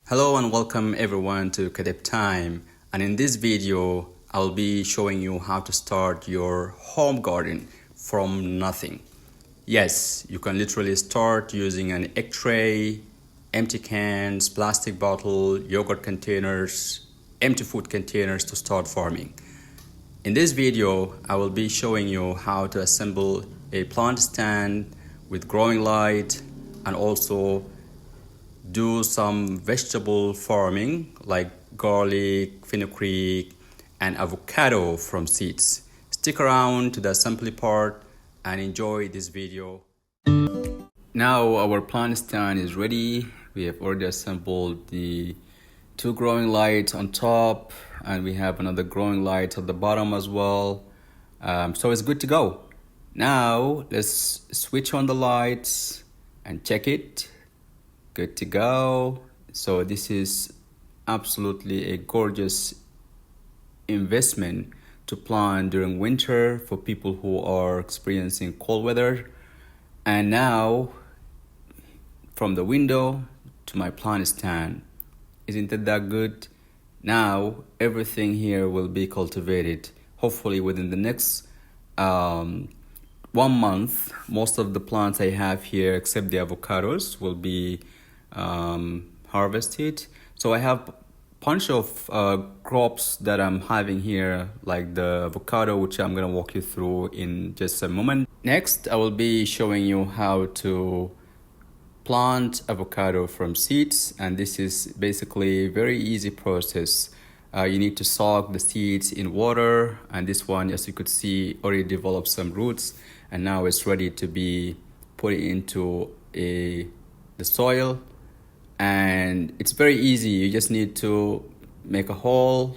Hello and welcome everyone to Kadabe Time, and in this video I'll be showing you how to start your home garden from nothing. Yes, you can literally start using an egg tray, empty cans, plastic bottle, yogurt containers, empty food containers to start farming. In this video I will be showing you how to assemble a plant stand with growing light and also do some vegetable farming like garlic, fenugreek, and avocado from seeds. Stick around to the assembly part and enjoy this video. Now our plant stand is ready. We have already assembled the two growing lights on top, and we have another growing light at the bottom as well. So it's good to go. Now let's switch on the lights and check it. Good to go. So this is absolutely a gorgeous investment to plant during winter for people who are experiencing cold weather. And now from the window to my plant stand, isn't it that good? Now everything here will be cultivated. Hopefully within the next 1 month, most of the plants I have here except the avocados will be harvested. So I have a bunch of crops that I'm having here, like the avocado, which I'm gonna walk you through in just a moment. Next I will be showing you how to plant avocado from seeds, and this is basically a very easy process. You need to soak the seeds in water, and this one, as you could see, already developed some roots, and now it's ready to be put into the soil. And it's very easy. You just need to make a hole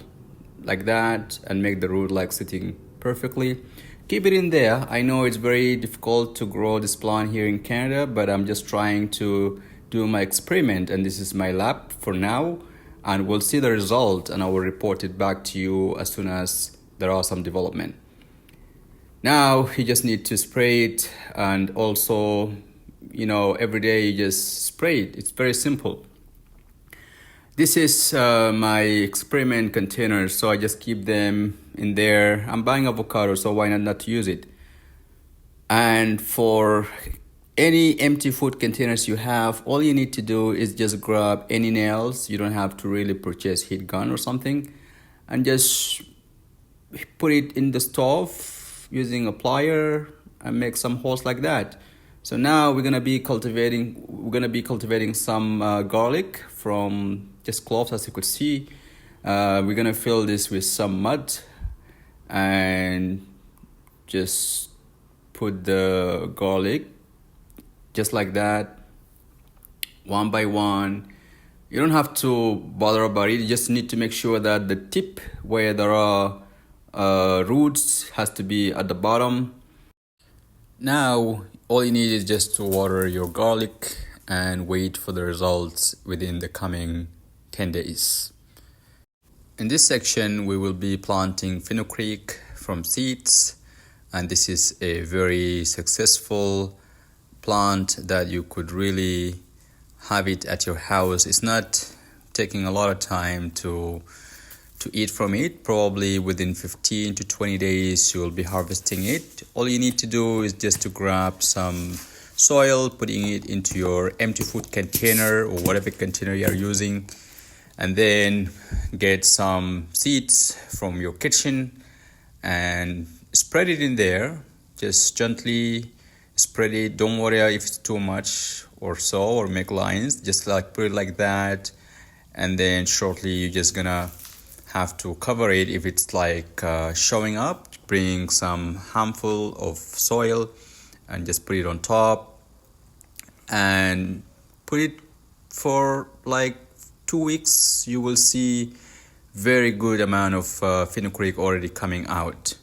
like that and make the root like sitting perfectly. Keep it in there. I know it's very difficult to grow this plant here in Canada, but I'm just trying to do my experiment, and this is my lab for now, and we'll see the result and I will report it back to you as soon as there are some development. Now you just need to spray it, and also every day you just spray it. It's very simple. This is my experiment containers, so I just keep them in there. I'm buying avocado, so why not use it? And for any empty food containers you have, all you need to do is just grab any nails. You don't have to really purchase heat gun or something, and just put it in the stove using a plier and make some holes like that. So now we're gonna be cultivating some garlic from just cloves, as you could see. We're gonna fill this with some mud and just put the garlic just like that, one by one. You don't have to bother about it. You just need to make sure that the tip where there are roots has to be at the bottom. Now all you need is just to water your garlic and wait for the results within the coming 10 days. In this section we will be planting fenugreek from seeds, and this is a very successful plant that you could really have it at your house. It's not taking a lot of time to eat from it. Probably within 15 to 20 days you will be harvesting it. All you need to do is just to grab some soil, putting it into your empty food container or whatever container you are using, and then get some seeds from your kitchen and spread it in there. Just gently spread it. Don't worry if it's too much or so, or make lines. Just like put it like that, and then shortly you're just gonna have to cover it if it's like showing up. Bring some handful of soil and just put it on top and put it for like 2 weeks. You will see very good amount of fenugreek already coming out.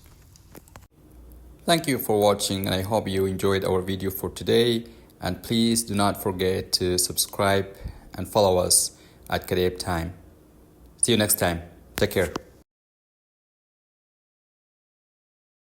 Thank you for watching, and I hope you enjoyed our video for today. And please do not forget to subscribe and follow us at Kadabe Time. See you next time. Take care.